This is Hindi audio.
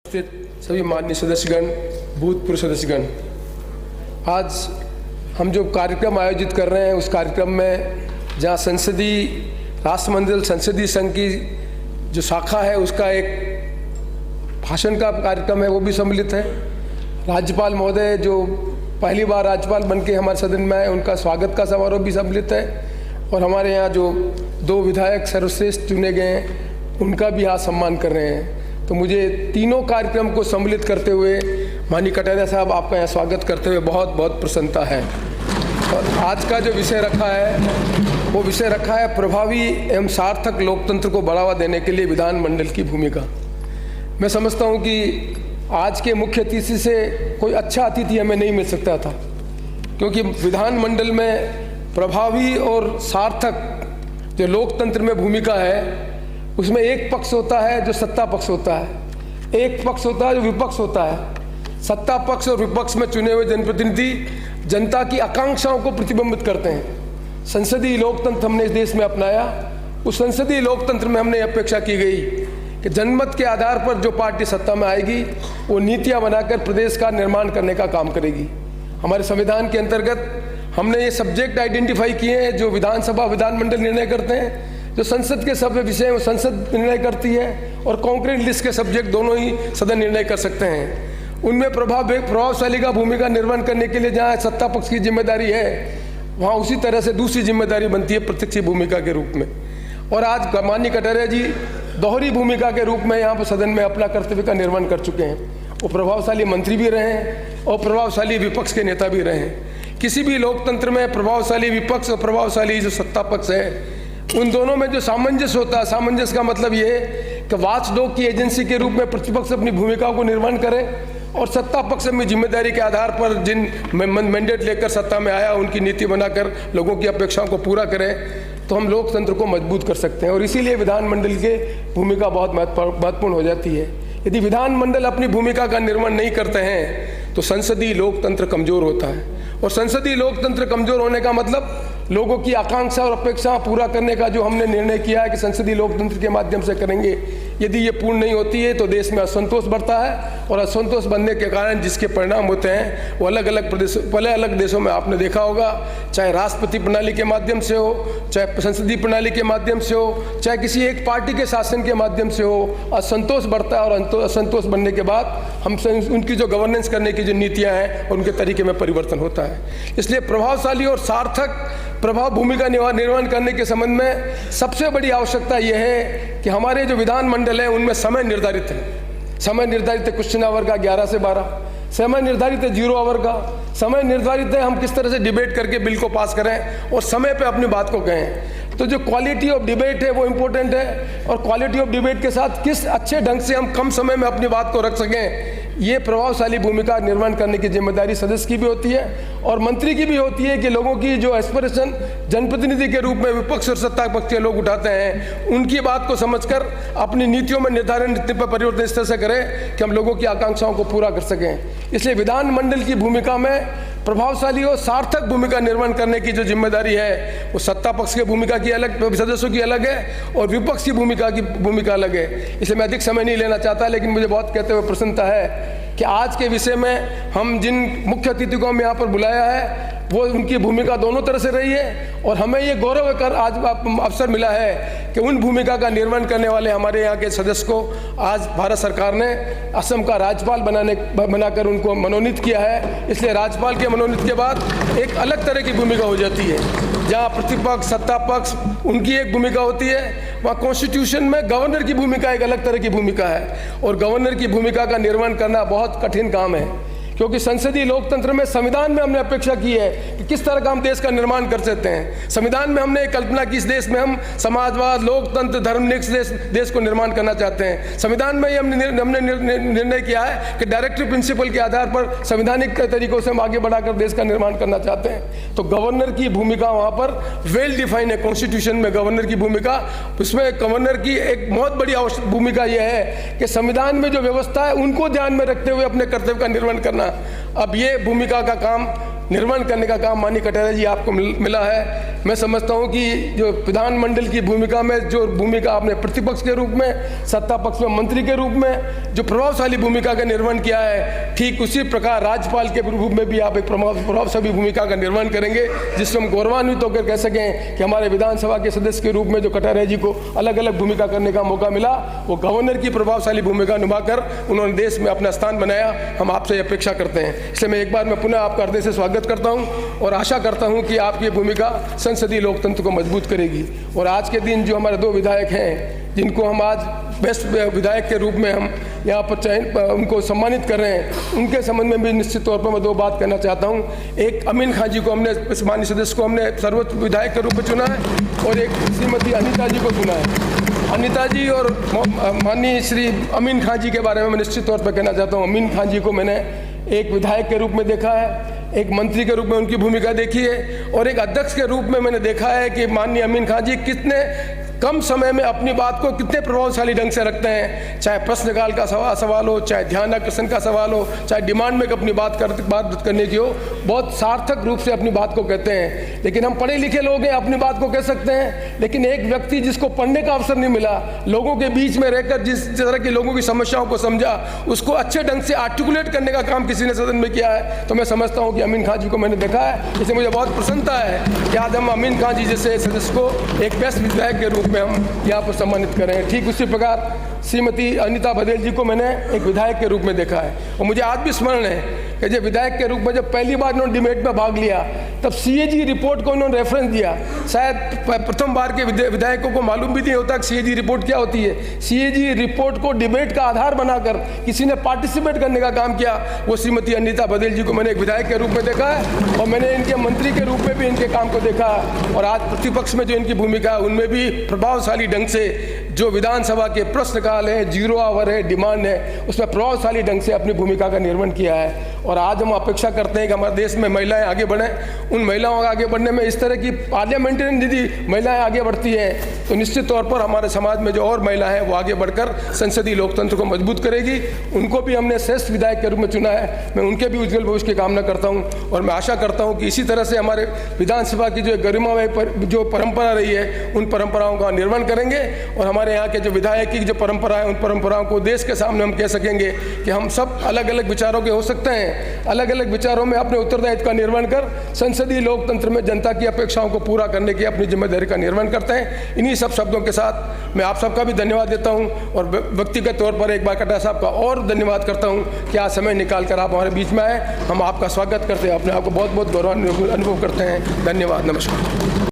उपस्थित सभी माननीय सदस्यगण, भूतपूर्व सदस्यगण, आज हम जो कार्यक्रम आयोजित कर रहे हैं उस कार्यक्रम में जहां संसदीय राष्ट्रमंडल संसदीय संघ की जो शाखा है उसका एक भाषण का कार्यक्रम है वो भी सम्मिलित है। राज्यपाल महोदय जो पहली बार राज्यपाल बनके हमारे सदन में आए उनका स्वागत का समारोह भी सम्मिलित है और हमारे यहाँ जो 2 विधायक सर्वश्रेष्ठ चुने गए हैं उनका भी आज सम्मान कर रहे हैं। तो मुझे तीनों कार्यक्रम को सम्मिलित करते हुए माननीय कटारिया साहब आपका यहाँ स्वागत करते हुए बहुत बहुत प्रसन्नता है। और आज का जो विषय रखा है वो विषय रखा है प्रभावी एवं सार्थक लोकतंत्र को बढ़ावा देने के लिए विधानमंडल की भूमिका। मैं समझता हूँ कि आज के मुख्य अतिथि से कोई अच्छा अतिथि हमें नहीं मिल सकता था, क्योंकि विधानमंडल में प्रभावी और सार्थक जो लोकतंत्र में भूमिका है उसमें एक पक्ष होता है जो सत्ता पक्ष होता है, एक पक्ष होता है जो विपक्ष होता है। सत्ता पक्ष और विपक्ष में चुने हुए जनप्रतिनिधि जनता की आकांक्षाओं को प्रतिबिंबित करते हैं। संसदीय लोकतंत्र हमने इस देश में अपनाया। उस संसदीय लोकतंत्र में हमने अपेक्षा की गई कि जनमत के आधार पर जो पार्टी सत्ता में आएगी वो नीतियां बनाकर प्रदेश का निर्माण करने का काम करेगी। हमारे संविधान के अंतर्गत हमने ये सब्जेक्ट आइडेंटिफाई किए हैं जो विधानसभा विधानमंडल निर्णय करते हैं। जो संसद के सब विषय वो संसद निर्णय करती है और कॉन्क्रीट लिस्ट के सब्जेक्ट दोनों ही सदन निर्णय कर सकते हैं। उनमें प्रभावशाली का भूमिका निर्वहन करने के लिए जहाँ सत्ता पक्ष की जिम्मेदारी है वहाँ उसी तरह से दूसरी जिम्मेदारी बनती है प्रत्यक्ष भूमिका के रूप में। और आज माननीय कटारिया जी दोहरी भूमिका के रूप में यहाँ पर सदन में अपना कर्तव्य का निर्वहन कर चुके हैं। वो प्रभावशाली मंत्री भी रहे हैं और प्रभावशाली विपक्ष के नेता भी रहे हैं। किसी भी लोकतंत्र में प्रभावशाली विपक्ष और प्रभावशाली जो सत्ता पक्ष है उन दोनों में जो सामंजस्य होता है, सामंजस्य का मतलब ये है कि वाचडॉग की एजेंसी के रूप में प्रतिपक्ष अपनी भूमिका को निर्वहन करे और सत्ता पक्ष अपनी जिम्मेदारी के आधार पर जिन मैंडेट लेकर सत्ता में आया उनकी नीति बनाकर लोगों की अपेक्षाओं को पूरा करें, तो हम लोकतंत्र को मजबूत कर सकते हैं। और इसीलिए विधानमंडल की भूमिका बहुत महत्वपूर्ण हो जाती है। यदि विधानमंडल अपनी भूमिका का निर्वहन नहीं करते हैं तो संसदीय लोकतंत्र कमजोर होता है। और संसदीय लोकतंत्र कमजोर होने का मतलब लोगों की आकांक्षा और अपेक्षा पूरा करने का जो हमने निर्णय किया है कि संसदीय लोकतंत्र के माध्यम से करेंगे, यदि ये पूर्ण नहीं होती है तो देश में असंतोष बढ़ता है और असंतोष बढ़ने के कारण जिसके परिणाम होते हैं वो अलग अलग देशों में आपने देखा होगा, चाहे राष्ट्रपति प्रणाली के माध्यम से हो, चाहे संसदीय प्रणाली के माध्यम से हो, चाहे किसी एक पार्टी के शासन के माध्यम से हो, असंतोष बढ़ता है और असंतोष बढ़ने के बाद हम उनकी जो गवर्नेंस करने की जो नीतियाँ हैं उनके तरीके में परिवर्तन होता है। इसलिए प्रभावशाली और सार्थक प्रभाव भूमिका निर्वहन करने के संबंध में सबसे बड़ी आवश्यकता यह है कि हमारे जो विधानमंडल है उनमें समय निर्धारित है। समय निर्धारित है क्वेश्चन आवर का 11 से 12, समय निर्धारित है 0 आवर का, समय निर्धारित है हम किस तरह से डिबेट करके बिल को पास करें और समय पे अपनी बात को कहें। तो जो क्वालिटी ऑफ डिबेट है वो इम्पोर्टेंट है और क्वालिटी ऑफ डिबेट के साथ किस अच्छे ढंग से हम कम समय में अपनी बात को रख सकें, ये प्रभावशाली भूमिका निर्वहन करने की जिम्मेदारी सदस्य की भी होती है और मंत्री की भी होती है कि लोगों की जो एस्पिरेशन जनप्रतिनिधि के रूप में विपक्ष और सत्ता पक्ष के लोग उठाते हैं उनकी बात को समझकर अपनी नीतियों में निर्धारण नीति पर परिवर्तन इस तरह से करें कि हम लोगों की आकांक्षाओं को पूरा कर सकें। इसलिए विधानमंडल की भूमिका में प्रभावशाली और सार्थक भूमिका निर्वहन करने की जो जिम्मेदारी है वो सत्ता पक्ष की भूमिका की अलग, सदस्यों की अलग है और विपक्ष की भूमिका अलग है। इसलिए मैं अधिक समय नहीं लेना चाहता, लेकिन मुझे बहुत कहते हुए प्रसन्नता है कि आज के विषय में हम जिन मुख्य अतिथि को हम यहाँ पर बुलाया है वो उनकी भूमिका दोनों तरह से रही है और हमें ये गौरव कर आज अवसर मिला है कि उन भूमिका का निर्वहन करने वाले हमारे यहाँ के सदस्य को आज भारत सरकार ने असम का राज्यपाल बनाकर उनको मनोनीत किया है। इसलिए राज्यपाल के मनोनीत के बाद एक अलग तरह की भूमिका हो जाती है। जहाँ प्रतिपक्ष सत्ता पक्ष उनकी एक भूमिका होती है, वहाँ कॉन्स्टिट्यूशन में गवर्नर की भूमिका एक अलग तरह की भूमिका है और गवर्नर की भूमिका का निर्वहन करना बहुत कठिन काम है, क्योंकि संसदीय लोकतंत्र में संविधान में हमने अपेक्षा की है कि किस तरह का हम देश का निर्माण कर सकते हैं। संविधान में हमने कल्पना की इस देश में हम समाजवाद, लोकतंत्र, धर्मनिरपेक्ष देश को निर्माण करना चाहते हैं। संविधान में हमने निर्णय किया है कि डायरेक्टिव प्रिंसिपल के आधार पर संवैधानिक तरीकों से हम आगे बढ़ाकर देश का निर्माण करना चाहते हैं। तो गवर्नर की भूमिका वहाँ पर वेल डिफाइन है कॉन्स्टिट्यूशन में गवर्नर की भूमिका। उसमें गवर्नर की एक बहुत बड़ी भूमिका यह है कि संविधान में जो व्यवस्था है उनको ध्यान में रखते हुए अपने कर्तव्य का निर्वहन करना। अब ये भूमिका का काम निर्वहन करने का काम माननीय कटारिया जी आपको मिला है। मैं समझता हूं कि जो विधानमंडल की भूमिका में जो भूमिका आपने प्रतिपक्ष के रूप में, सत्ता पक्ष में मंत्री के रूप में जो प्रभावशाली भूमिका का निर्वहन किया है, ठीक उसी प्रकार राज्यपाल के रूप में भी आप एक प्रभावशाली भूमिका का निर्वहन करेंगे, जिसमें हम गौरवान्वित होकर कह सकें कि हमारे विधानसभा के सदस्य के रूप में जो कटारिया जी को अलग अलग भूमिका करने का मौका मिला, वो गवर्नर की प्रभावशाली भूमिका निभाकर उन्होंने देश में अपना स्थान बनाया। हम आपसे अपेक्षा करते हैं, इसलिए मैं एक बार मैं पुनः आपका हृदय से स्वागत करता हूं और आशा करता हूं कि आपकी ये भूमिका संसदीय लोकतंत्र को मजबूत करेगी। और आज के दिन जो हमारे 2 विधायक हैं जिनको हम आज बेस्ट विधायक के रूप में हम यहाँ पर उनको सम्मानित कर रहे हैं, उनके संबंध में भी निश्चित तौर पर मैं 2 बात कहना चाहता हूँ। एक अमीन खान जी को हमने, माननीय सदस्य को हमने सर्वोच्च विधायक के रूप में चुना है और एक श्रीमती अनिता जी को चुना है। अनिता जी और माननीय श्री अमीन खान जी के बारे में मैं निश्चित तौर पर कहना चाहता हूँ। अमीन खान जी को मैंने एक विधायक के रूप में देखा है, एक मंत्री के रूप में उनकी भूमिका देखी है और एक अध्यक्ष के रूप में मैंने देखा है कि माननीय अमीन खान जी कितने कम समय में अपनी बात को कितने प्रभावशाली ढंग से रखते हैं। चाहे प्रश्नकाल का सवाल हो, चाहे ध्यान आकर्षण का सवाल हो, चाहे डिमांड में अपनी बात करने की हो, बहुत सार्थक रूप से अपनी बात को कहते हैं। लेकिन हम पढ़े लिखे लोग हैं, अपनी बात को कह सकते हैं, लेकिन एक व्यक्ति जिसको पढ़ने का अवसर नहीं मिला, लोगों के बीच में रहकर जिस तरह की लोगों की समस्याओं को समझा, उसको अच्छे ढंग से आर्टिकुलेट करने का काम किसी ने सदन में किया है, तो मैं समझता हूँ कि अमीन खान जी को मैंने देखा है। इससे मुझे बहुत प्रसन्नता है कि आज हम अमीन खान जी जैसे सदस्य को एक बेस्ट विधायक के रूप में हम यहाँ पर सम्मानित कर रहे हैं। ठीक उसी प्रकार श्रीमती अनिता बघेल जी को मैंने एक विधायक के रूप में देखा है और मुझे आज भी स्मरण है कि जब विधायक के रूप में जब पहली बार इन्होंने डिबेट में भाग लिया, तब सीएजी रिपोर्ट को इन्होंने रेफरेंस दिया। शायद प्रथम बार के विधायकों को मालूम भी नहीं होता कि सीएजी रिपोर्ट क्या होती है। सीएजी रिपोर्ट को डिबेट का आधार बनाकर किसी ने पार्टिसिपेट करने का काम किया, वो श्रीमती अनिता बघेल जी को मैंने एक विधायक के रूप में देखा है और मैंने इनके मंत्री के रूप में भी इनके काम को देखा है। और आज प्रतिपक्ष में जो इनकी भूमिका है, उनमें भी प्रभावशाली ढंग से जो विधानसभा के प्रश्नकाल है, 0 आवर है, डिमांड है, उसमें प्रभावशाली ढंग से अपनी भूमिका का निर्वहन किया है। और आज हम अपेक्षा करते हैं कि हमारे देश में महिलाएं आगे बढ़ें। उन महिलाओं का आगे बढ़ने में इस तरह की पार्लियामेंटेरियन यदि महिलाएं आगे बढ़ती हैं तो निश्चित तौर पर हमारे समाज में जो और महिलाएं हैं वो आगे बढ़कर संसदीय लोकतंत्र को मजबूत करेगी। उनको भी हमने श्रेष्ठ विधायक के रूप में चुना है। मैं उनके भी उज्जवल भविष्य की कामना करता हूँ और मैं आशा करता हूँ कि इसी तरह से हमारे विधानसभा की जो गरिमामय जो परंपरा रही है, उन परंपराओं का निर्वहन करेंगे और हमारे यहाँ के जो विधायक की जो परंपरा है, उन परंपराओं को देश के सामने हम कह सकेंगे कि हम सब अलग अलग विचारों के हो सकते हैं, अलग अलग विचारों में अपने उत्तरदायित्व का निर्वहन कर संसदीय लोकतंत्र में जनता की अपेक्षाओं को पूरा करने की अपनी जिम्मेदारी का निर्वहन करते हैं। इन्हीं सब शब्दों के साथ मैं आप सबका भी धन्यवाद देता हूं और व्यक्तिगत तौर पर एक बार कटारिया साहब का और धन्यवाद करता हूं कि आज समय निकाल कर आप हमारे बीच में आए। हम आपका स्वागत करते हैं, अपने आप को बहुत बहुत गौरव अनुभव करते हैं। धन्यवाद, नमस्कार।